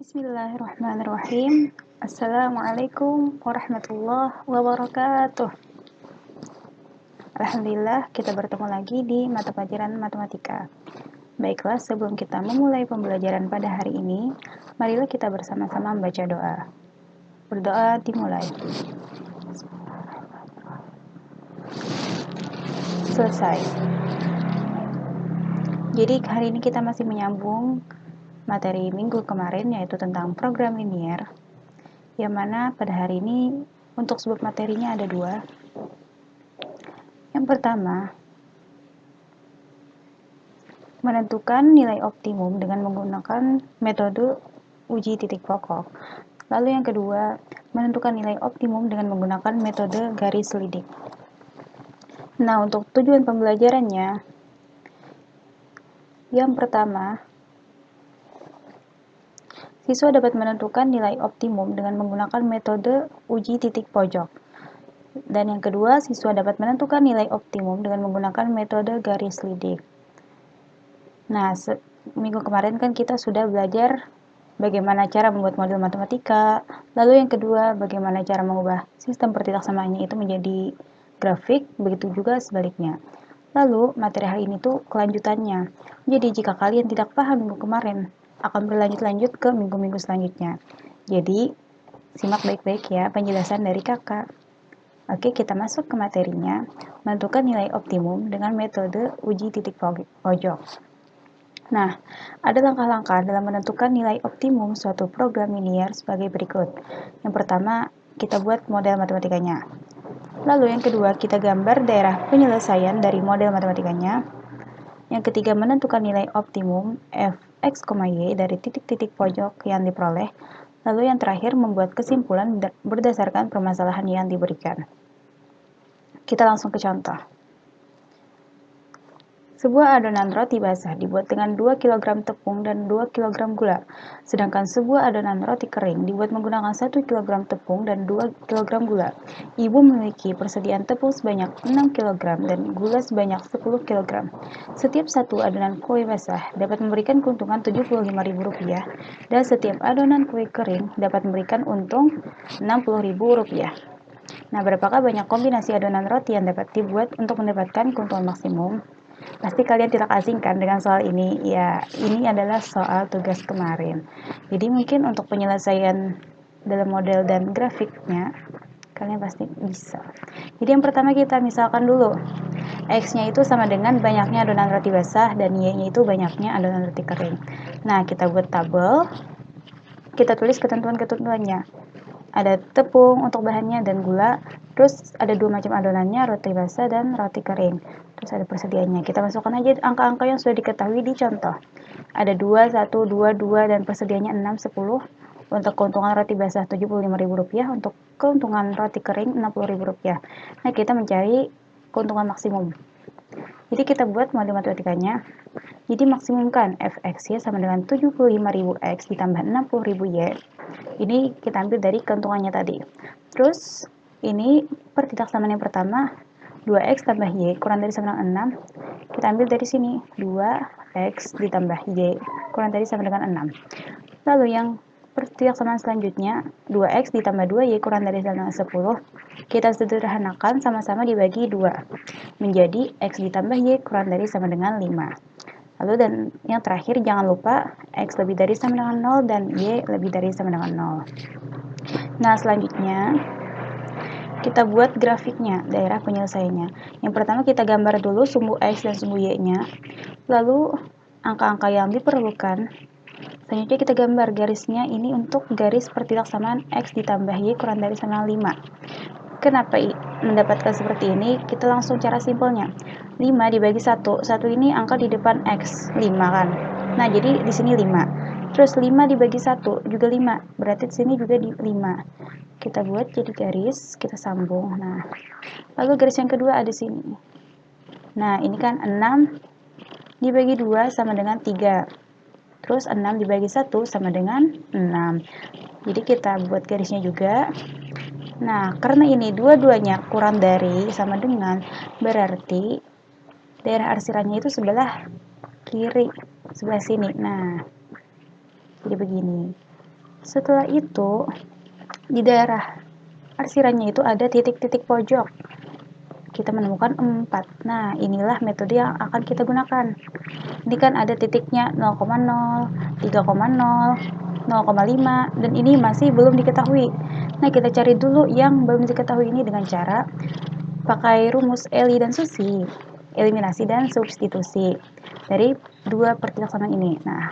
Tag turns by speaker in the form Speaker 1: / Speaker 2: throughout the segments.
Speaker 1: Bismillahirrahmanirrahim. Assalamualaikum warahmatullahi wabarakatuh. Alhamdulillah, kita bertemu lagi di mata pelajaran matematika. Baiklah, sebelum kita memulai pembelajaran pada hari ini, marilah kita bersama-sama membaca doa. Berdoa dimulai. Selesai. Jadi hari ini kita masih menyambung materi minggu kemarin, yaitu tentang program linier, yang mana pada hari ini untuk sebab materinya ada dua. Yang pertama, menentukan nilai optimum dengan menggunakan metode uji titik pokok. Lalu yang kedua, menentukan nilai optimum dengan menggunakan metode garis lidik. Nah, untuk tujuan pembelajarannya, yang pertama, siswa dapat menentukan nilai optimum dengan menggunakan metode uji titik pojok. Dan yang kedua, siswa dapat menentukan nilai optimum dengan menggunakan metode garis lidik. Nah, minggu kemarin kan kita sudah belajar bagaimana cara membuat model matematika, lalu yang kedua, bagaimana cara mengubah sistem pertidaksamaannya itu menjadi grafik, begitu juga sebaliknya. Lalu, materi hari ini tuh kelanjutannya. Jadi, jika kalian tidak paham minggu kemarin, akan berlanjut-lanjut ke minggu-minggu selanjutnya. Jadi, simak baik-baik ya penjelasan dari kakak. Oke, kita masuk ke materinya, menentukan nilai optimum dengan metode uji titik pojok. Nah, ada langkah-langkah dalam menentukan nilai optimum suatu program linier sebagai berikut. Yang pertama, kita buat model matematikanya. Lalu yang kedua, kita gambar daerah penyelesaian dari model matematikanya. Yang ketiga, menentukan nilai optimum f(x, y) dari titik-titik pojok yang diperoleh. Lalu yang terakhir, membuat kesimpulan berdasarkan permasalahan yang diberikan. Kita langsung ke contoh. Sebuah adonan roti basah dibuat dengan 2 kg tepung dan 2 kg gula. Sedangkan sebuah adonan roti kering dibuat menggunakan 1 kg tepung dan 2 kg gula. Ibu memiliki persediaan tepung sebanyak 6 kg dan gula sebanyak 10 kg. Setiap satu adonan kue basah dapat memberikan keuntungan Rp75.000 dan setiap adonan kue kering dapat memberikan untung Rp60.000. Nah, berapakah banyak kombinasi adonan roti yang dapat dibuat untuk mendapatkan keuntungan maksimum? Pasti kalian tidak asingkan dengan soal ini. Ya, ini adalah soal tugas kemarin. Jadi mungkin untuk penyelesaian dalam model dan grafiknya, kalian pasti bisa. Jadi yang pertama kita misalkan dulu. X-nya itu sama dengan banyaknya adonan roti basah dan Y-nya itu banyaknya adonan roti kering. Nah, kita buat tabel. Kita tulis ketentuan-ketentuannya. Ada tepung untuk bahannya dan gula, terus ada dua macam adonannya, roti basah dan roti kering. Terus ada persediaannya. Kita masukkan aja angka-angka yang sudah diketahui di contoh. Ada 2, 1, 2, 2 dan persediaannya 6, 10. Untuk keuntungan roti basah Rp75.000, untuk keuntungan roti kering Rp60.000. Nah, kita mencari keuntungan maksimum. Jadi kita buat model matematikanya. Jadi maksimumkan fx sama dengan 75.000x ditambah 60.000y. Ini kita ambil dari keuntungannya tadi. Terus ini pertidaksamaan yang pertama, 2x tambah y kurang dari sama dengan 6. Kita ambil dari sini, 2x ditambah y kurang dari sama dengan 6. Lalu yang pertidaksamaan selanjutnya, 2x ditambah 2y kurang dari sama dengan 10. Kita sederhanakan sama-sama dibagi 2. Menjadi x ditambah y kurang dari sama dengan 5. Lalu dan yang terakhir jangan lupa x lebih dari sama dengan 0 dan y lebih dari sama dengan 0. Nah, selanjutnya kita buat grafiknya, daerah penyelesaiannya. Yang pertama kita gambar dulu sumbu x dan sumbu y-nya. Lalu angka-angka yang diperlukan. Selanjutnya kita gambar garisnya ini untuk garis pertidaksamaan x ditambah y kurang dari sama dengan 5. Kenapa mendapatkan seperti ini? Kita langsung cara simpelnya. 5 dibagi 1. 1 ini angka di depan X. 5 kan? Nah, jadi di sini 5. Terus 5 dibagi 1 juga 5. Berarti di sini juga di 5. Kita buat jadi garis, kita sambung. Nah, lalu garis yang kedua ada sini. Nah, ini kan 6 dibagi 2 sama dengan 3. Terus 6 dibagi 1 sama dengan 6. Jadi kita buat garisnya juga. Nah, karena ini dua-duanya kurang dari sama dengan, berarti daerah arsirannya itu sebelah kiri, sebelah sini. Nah, jadi begini. Setelah itu, di daerah arsirannya itu ada titik-titik pojok. Kita menemukan 4. Nah, inilah metode yang akan kita gunakan. Ini kan ada titiknya 0,0, 3,0, 0,5, dan ini masih belum diketahui. Nah, kita cari dulu yang belum diketahui ini dengan cara pakai rumus Eli dan Susi, eliminasi dan substitusi dari dua pertilaksanaan ini. Nah,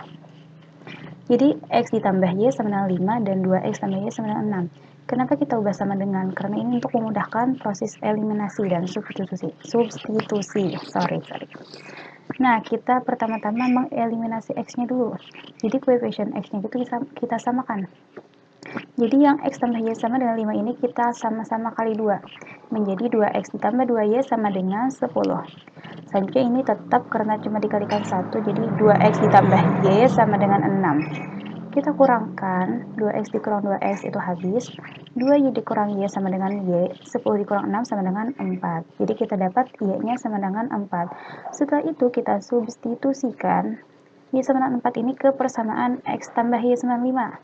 Speaker 1: jadi X ditambah Y sama dengan 5 dan 2X tambah Y sama dengan 6. Kenapa kita ubah sama dengan? Karena ini untuk memudahkan proses eliminasi dan substitusi. Sorry. Nah, kita pertama-tama mengeliminasi X-nya dulu. Jadi, koefisien X-nya itu kita samakan. Jadi, yang X tambah Y sama dengan 5 ini kita sama-sama kali 2. Menjadi 2X ditambah 2Y sama dengan 10. Selanjutnya ini tetap karena cuma dikalikan 1, jadi 2X ditambah Y sama dengan 6. Kita kurangkan, 2X dikurang 2X itu habis, 2Y dikurang Y sama dengan Y, 10 dikurang 6 sama dengan 4. Jadi kita dapat Y-nya sama dengan 4. Setelah itu kita substitusikan Y sama dengan 4 ini ke persamaan X tambah Y sama dengan 5.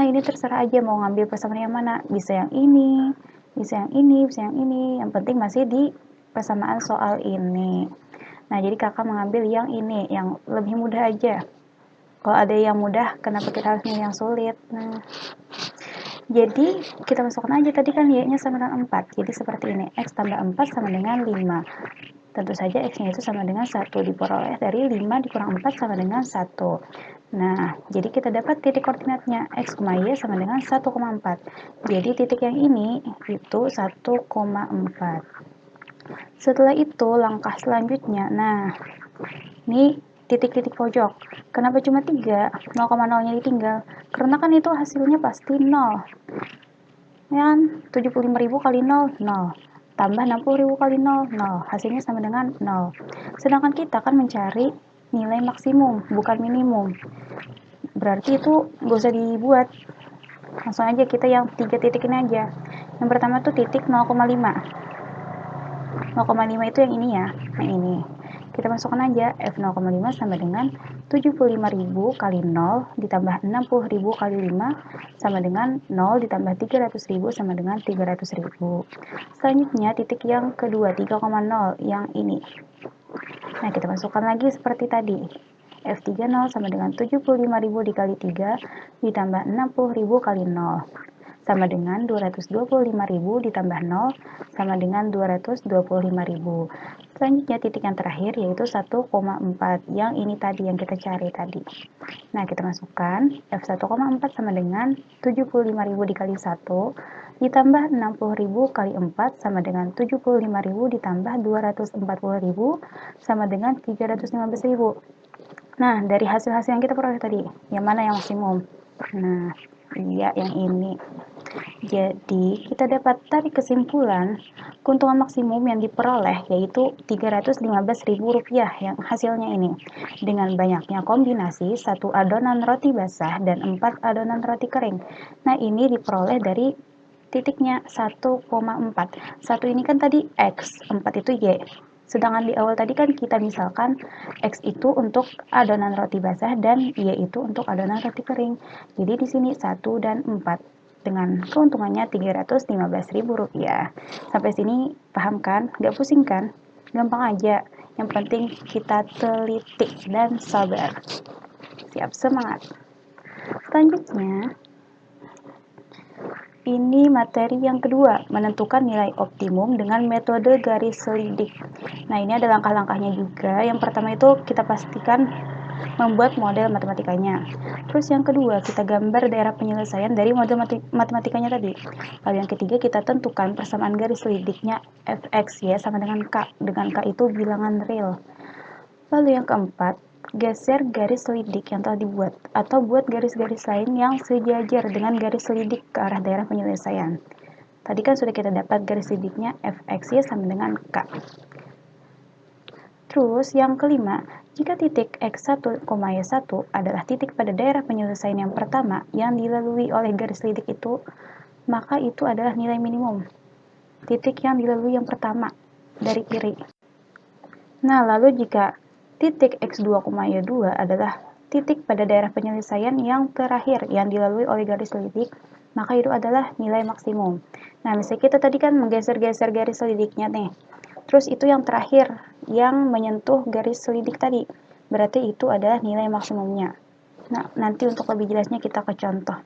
Speaker 1: Nah, ini terserah aja mau ngambil persamaan yang mana, bisa yang ini, bisa yang ini, bisa yang ini, yang penting masih di persamaan soal ini. Nah, jadi kakak mengambil yang ini, yang lebih mudah aja. Kalau ada yang mudah, kenapa kita harus milih yang sulit? Nah, jadi kita masukkan aja, tadi kan Y-nya sama dengan 4, jadi seperti ini, X tambah 4 sama dengan 5. Tentu saja X-nya itu sama dengan 1, diperoleh dari 5 dikurang 4 sama dengan 1. Nah, jadi kita dapat titik koordinatnya, X, Y sama dengan 1,4. Jadi titik yang ini itu 1,4. Setelah itu, langkah selanjutnya, nah, ini titik-titik pojok. Kenapa cuma 3? 0,0-nya ditinggal. Karena kan itu hasilnya pasti 0. Ya kan? 75.000 kali 0, 0. Tambah 60.000 kali 0, 0. Hasilnya sama dengan 0. Sedangkan kita kan mencari nilai maksimum, bukan minimum. Berarti itu nggak usah dibuat. Langsung aja kita yang 3 titik ini aja. Yang pertama tuh titik 0,5. 0,5 itu yang ini ya, yang ini. Kita masukkan aja F0,5 sama dengan 75.000 kali 0 ditambah 60.000 kali 5 sama dengan 0 ditambah 300.000 sama dengan 300.000. Selanjutnya titik yang kedua 3,0 yang ini. Nah, kita masukkan lagi seperti tadi. F30 sama dengan 75.000 dikali 3 ditambah 60.000 kali 0 sama dengan 225.000 ditambah 0 sama dengan 225.000. Selanjutnya titik yang terakhir yaitu 1,4 yang ini tadi yang kita cari tadi. Nah, kita masukkan F1,4 sama dengan 75.000 dikali 1 ditambah 60.000 kali 4 sama dengan 75.000 ditambah 240.000 sama dengan 315.000. Nah, dari hasil-hasil yang kita peroleh tadi, yang mana yang maksimum? Nah, iya yang ini. Jadi, kita dapat tarik kesimpulan keuntungan maksimum yang diperoleh yaitu Rp315.000 yang hasilnya ini. Dengan banyaknya kombinasi 1 adonan roti basah dan 4 adonan roti kering. Nah, ini diperoleh dari titiknya 1,4. 1 ini kan tadi X, 4 itu Y. Sedangkan di awal tadi kan kita misalkan X itu untuk adonan roti basah dan Y itu untuk adonan roti kering. Jadi di sini 1 dan 4 dengan keuntungannya Rp315.000. Sampai sini paham kan? Gak pusing kan? Gampang aja. Yang penting kita teliti dan sabar. Siap, semangat. Selanjutnya, ini materi yang kedua, menentukan nilai optimum dengan metode garis selidik. Nah, ini ada langkah-langkahnya juga. Yang pertama itu kita pastikan membuat model matematikanya. Terus yang kedua, kita gambar daerah penyelesaian dari model matematikanya tadi. Lalu yang ketiga, kita tentukan persamaan garis selidiknya Fx ya sama dengan K. Dengan K itu bilangan real. Lalu yang keempat, geser garis selidik yang telah dibuat atau buat garis-garis lain yang sejajar dengan garis selidik ke arah daerah penyelesaian. Tadi kan sudah kita dapat garis selidiknya Fx sama dengan K. Terus yang kelima, jika titik X1, Y1 adalah titik pada daerah penyelesaian yang pertama yang dilalui oleh garis selidik itu, maka itu adalah nilai minimum. Titik yang dilalui yang pertama dari kiri. Nah, lalu jika titik X2, Y2 adalah titik pada daerah penyelesaian yang terakhir yang dilalui oleh garis selidik, maka itu adalah nilai maksimum. Nah, misalnya kita tadi kan menggeser-geser garis selidiknya nih. Terus itu yang terakhir yang menyentuh garis selidik tadi. Berarti itu adalah nilai maksimumnya. Nah, nanti untuk lebih jelasnya kita ke contoh.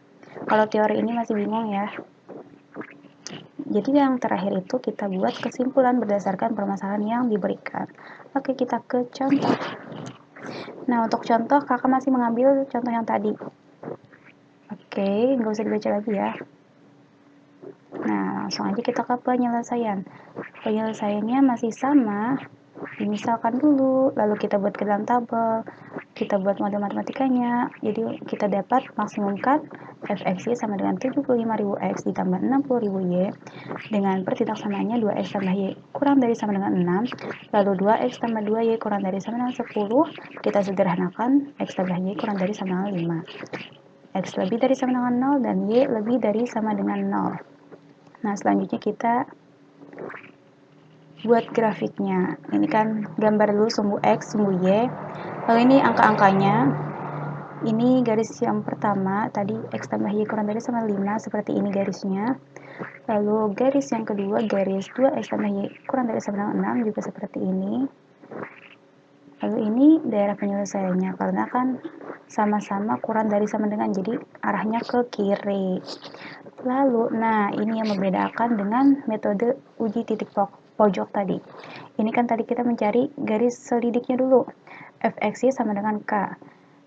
Speaker 1: Kalau teori ini masih bingung ya. Jadi yang terakhir itu kita buat kesimpulan berdasarkan permasalahan yang diberikan. Oke, kita ke contoh. Nah, untuk contoh kakak masih mengambil contoh yang tadi. Oke, nggak usah dibaca lagi ya. Nah, langsung aja kita ke penyelesaian. Penyelesaiannya masih sama. Dimisalkan dulu, lalu kita buat ke dalam tabel, kita buat model matematikanya. Jadi kita dapat maksimumkan fx sama dengan 75.000x ditambah 60.000y dengan pertindak samaannya 2x tambah y kurang dari sama dengan 6, lalu 2x tambah 2y kurang dari sama dengan 10. Kita sederhanakan, x tambah y kurang dari sama dengan 5, x lebih dari sama dengan 0 dan y lebih dari sama dengan 0. Nah, selanjutnya kita buat grafiknya. Ini kan gambar dulu sumbu X, sumbu Y. Lalu ini angka-angkanya. Ini garis yang pertama, tadi X tambah Y kurang dari sama 5, seperti ini garisnya. Lalu garis yang kedua, garis 2X tambah Y kurang dari sama dengan 6, juga seperti ini. Lalu ini daerah penyelesaiannya, karena kan sama-sama kurang dari sama dengan, jadi arahnya ke kiri. Lalu, nah ini yang membedakan dengan metode uji titik pojok tadi. Ini kan tadi kita mencari garis selidiknya dulu. Fx sama dengan K.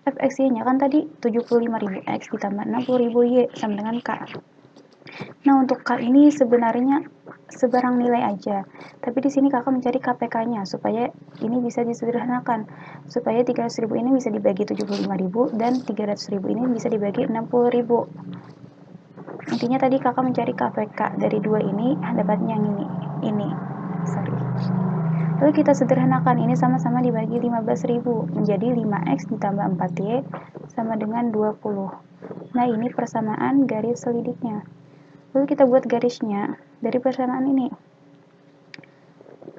Speaker 1: Fx-nya kan tadi 75.000x ditambah 60.000y sama dengan K. Nah, untuk K ini sebenarnya sebarang nilai aja. Tapi di sini kakak mencari KPK-nya supaya ini bisa disederhanakan. Supaya 300.000 ini bisa dibagi 75.000 dan 300.000 ini bisa dibagi 60.000. Intinya tadi kakak mencari KPK dari dua ini, dapatnya yang ini. Lalu kita sederhanakan, ini sama-sama dibagi 15.000 menjadi 5x ditambah 4y sama dengan 20. Nah, ini persamaan garis selidiknya. Lalu kita buat garisnya dari persamaan ini.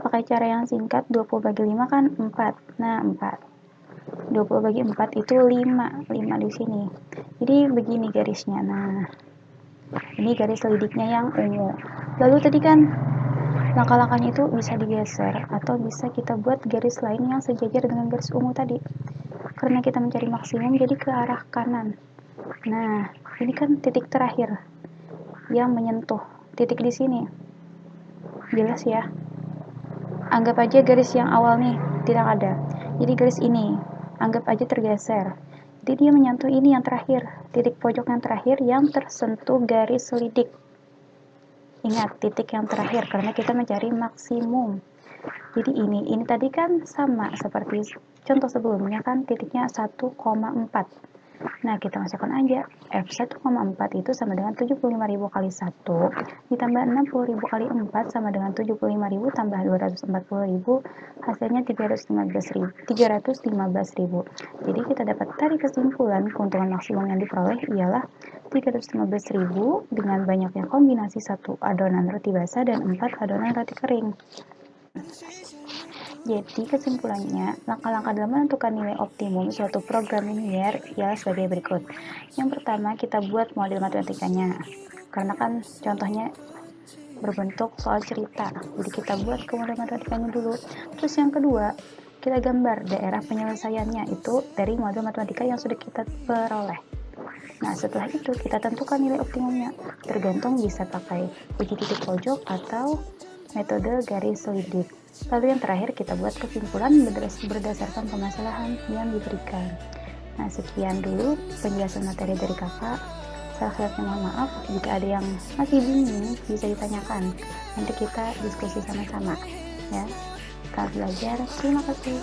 Speaker 1: Pakai cara yang singkat, 20 bagi 5 kan 4. Nah, 4. 20 bagi 4 itu 5. 5 di sini. Jadi begini garisnya. Nah, ini garis selidiknya yang ungu. Lalu tadi kan langkah-langkahnya itu bisa digeser atau bisa kita buat garis lain yang sejajar dengan garis ungu tadi. Karena kita mencari maksimum, jadi ke arah kanan. Nah, ini kan titik terakhir yang menyentuh titik di sini. Jelas ya? Anggap aja garis yang awal nih tidak ada. Jadi garis ini anggap aja tergeser. Jadi dia menyentuh ini yang terakhir, titik pojok yang terakhir yang tersentuh garis selidik. Ingat, titik yang terakhir karena kita mencari maksimum. Jadi ini tadi kan sama seperti contoh sebelumnya kan titiknya 1,4. Nah, kita masukkan aja F1,4 itu sama dengan 75.000 kali 1 ditambah 60.000 kali 4 sama dengan 75.000 tambah 240.000, hasilnya 315.000. Jadi kita dapat tarik kesimpulan keuntungan maksimum yang diperoleh ialah 315.000 dengan banyaknya kombinasi 1 adonan roti basah dan 4 adonan roti kering. Jadi kesimpulannya, langkah-langkah dalam menentukan nilai optimum suatu program linear ialah sebagai berikut. Yang pertama, kita buat model matematikanya. Karena kan contohnya berbentuk soal cerita. Jadi kita buat ke model matematikanya dulu. Terus yang kedua, kita gambar daerah penyelesaiannya itu dari model matematika yang sudah kita peroleh. Nah, setelah itu kita tentukan nilai optimumnya. Tergantung bisa pakai uji titik pojok atau metode garis selidik. Lalu yang terakhir kita buat kesimpulan berdasarkan permasalahan yang diberikan. Nah, sekian dulu penjelasan materi dari kakak. Salah-salahnya mohon maaf, jika ada yang masih bingung bisa ditanyakan. Nanti kita diskusi sama-sama ya. Selamat belajar, terima kasih.